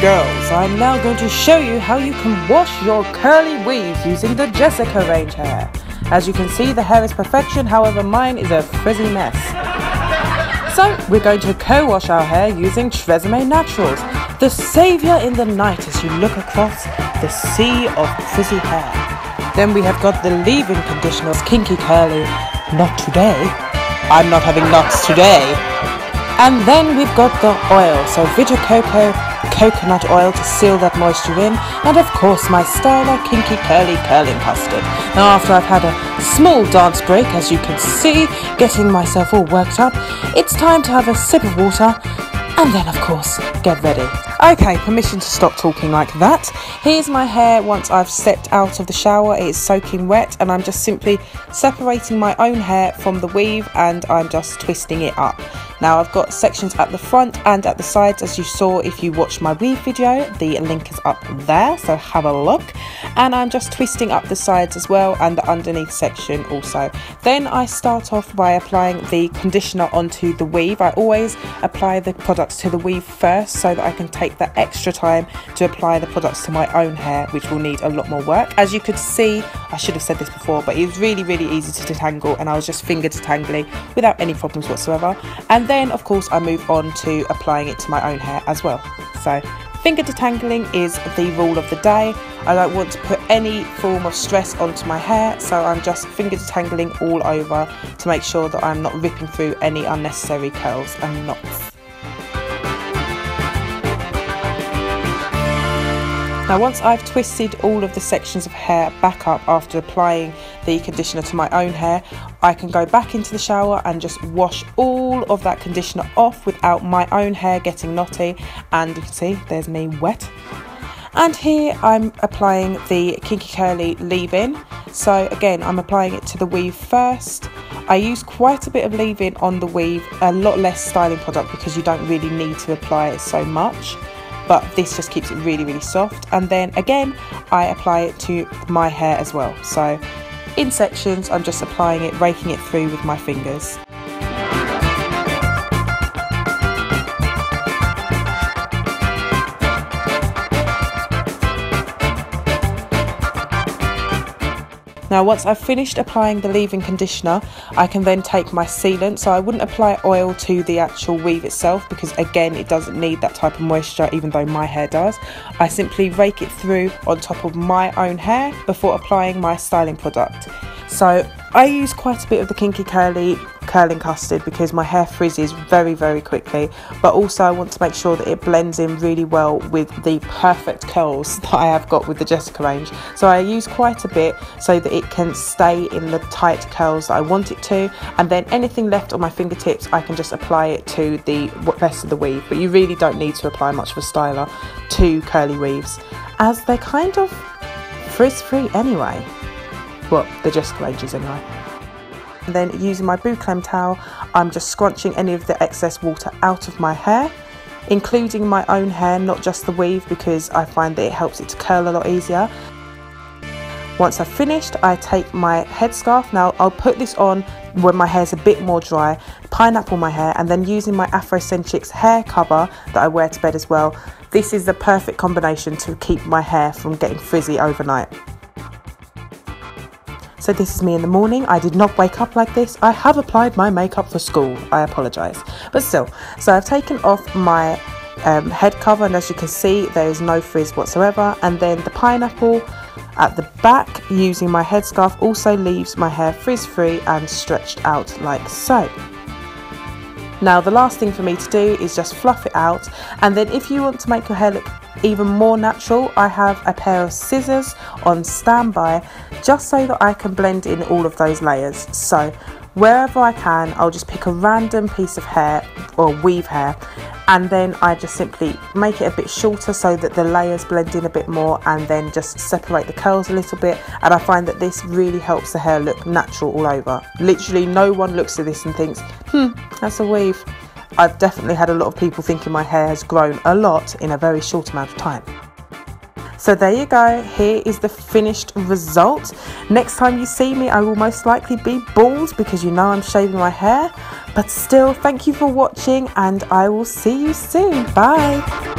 girls, I'm now going to show you how you can wash your curly weaves using the Jessica range hair. As you can see, the hair is perfection, however mine is a frizzy mess. So we're going to co-wash our hair using Tresemme Naturals, the saviour in the night as you look across the sea of frizzy hair. Then we have got the leave-in conditioner, Kinky Curly, not today. I'm not having knots today. And then we've got the oil, so Vita Coco coconut oil to seal that moisture in, and of course my styler Kinky Curly curling custard. Now after I've had a small dance break, as you can see, getting myself all worked up, it's time to have a sip of water and then of course get ready. Okay, permission to stop talking like that. Here's my hair once I've stepped out of the shower. It is soaking wet and I'm just simply separating my own hair from the weave and I'm just twisting it up. Now I've got sections at the front and at the sides, as you saw if you watched my weave video. The link is up there, so have a look. And I'm just twisting up the sides as well and the underneath section also. Then I start off by applying the conditioner onto the weave. I always apply the products to the weave first so that I can take that extra time to apply the products to my own hair, which will need a lot more work. As you could see, I should have said this before, but it was really easy to detangle and I was just finger detangling without any problems whatsoever. And then of course I move on to applying it to my own hair as well. So finger detangling is the rule of the day. I don't want to put any form of stress onto my hair, so I'm just finger detangling all over to make sure that I'm not ripping through any unnecessary curls and knots. Now once I've twisted all of the sections of hair back up after applying the conditioner to my own hair, I can go back into the shower and just wash all of that conditioner off without my own hair getting knotty. And you can see there's me wet. And here I'm applying the Kinky Curly leave-in. So again, I'm applying it to the weave first. I use quite a bit of leave-in on the weave, a lot less styling product because you don't really need to apply it so much. But this just keeps it really soft. And then again I apply it to my hair as well, so in sections I'm just applying it, raking it through with my fingers. Now once I've finished applying the leave-in conditioner, I can then take my sealant. So I wouldn't apply oil to the actual weave itself because again it doesn't need that type of moisture, even though my hair does. I simply rake it through on top of my own hair before applying my styling product. So I use quite a bit of the Kinky Curly curling custard because my hair frizzes very quickly, but also I want to make sure that it blends in really well with the perfect curls that I have got with the Jessica range. So I use quite a bit so that it can stay in the tight curls that I want it to, and then anything left on my fingertips I can just apply it to the rest of the weave. But you really don't need to apply much of a styler to curly weaves as they're kind of frizz-free anyway. Well, the Jessica ranges anyway. And then using my bouclame towel, I'm just scrunching any of the excess water out of my hair, including my own hair, not just the weave, because I find that it helps it to curl a lot easier. Once I've finished, I take my headscarf. Now I'll put this on when my hair's a bit more dry, pineapple my hair, and then using my Afrocentrics hair cover that I wear to bed as well. This is the perfect combination to keep my hair from getting frizzy overnight. So this is me in the morning. I did not wake up like this. I have applied my makeup for school. I apologise. But still, so I've taken off my head cover, and as you can see there is no frizz whatsoever. And then the pineapple at the back using my headscarf also leaves my hair frizz-free and stretched out like so. Now the last thing for me to do is just fluff it out, and then if you want to make your hair look even more natural, I have a pair of scissors on standby just so that I can blend in all of those layers. So wherever I can, I'll just pick a random piece of hair or weave hair, and then I just simply make it a bit shorter so that the layers blend in a bit more, and then just separate the curls a little bit. And I find that this really helps the hair look natural all over. Literally no one looks at this and thinks, that's a weave. I've definitely had a lot of people thinking my hair has grown a lot in a very short amount of time. So there you go, here is the finished result. Next time you see me, I will most likely be bald because you know I'm shaving my hair. But still, thank you for watching and I will see you soon. Bye.